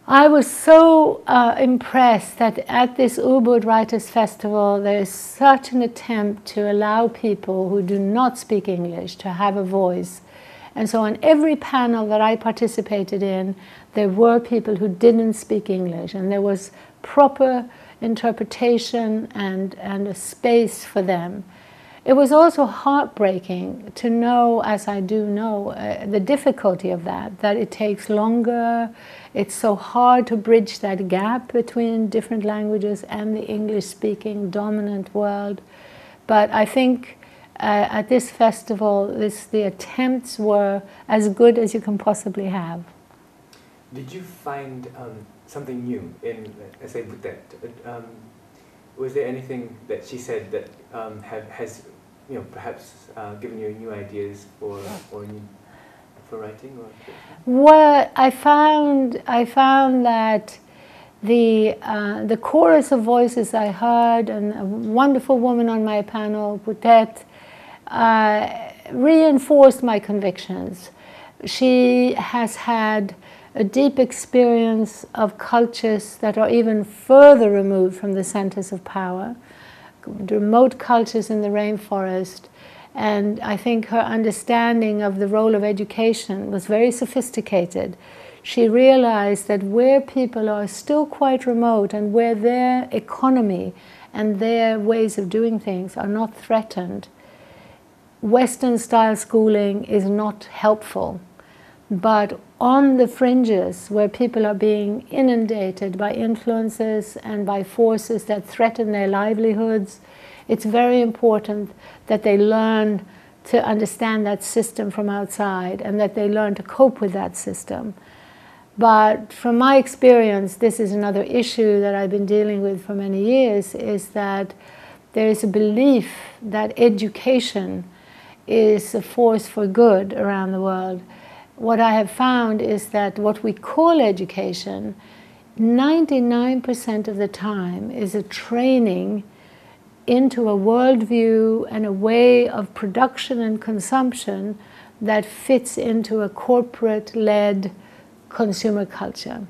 I was so impressed that at this Ubud Writers Festival there is such an attempt to allow people who do not speak English to have a voice. And so on every panel that I participated in, there were people who didn't speak English, and there was proper interpretation and a space for them. It was also heartbreaking to know, as I do know, the difficulty of that it takes longer. It's so hard to bridge that gap between different languages and the English-speaking dominant world. But I think at this festival, the attempts were as good as you can possibly have. Did you find something new in, as I put that? Was there anything that she said that has, perhaps given you new ideas for writing? Well, I found that the chorus of voices I heard, and a wonderful woman on my panel, Boutet, reinforced my convictions. She has had a deep experience of cultures that are even further removed from the centers of power, remote cultures in the rainforest. And I think her understanding of the role of education was very sophisticated. She realized that where people are still quite remote and where their economy and their ways of doing things are not threatened, Western-style schooling is not helpful. But on the fringes, where people are being inundated by influences and by forces that threaten their livelihoods, it's very important that they learn to understand that system from outside and that they learn to cope with that system. But from my experience, this is another issue that I've been dealing with for many years, is that there is a belief that education is a force for good around the world. What I have found is that what we call education, 99% of the time is a training into a worldview and a way of production and consumption that fits into a corporate-led consumer culture.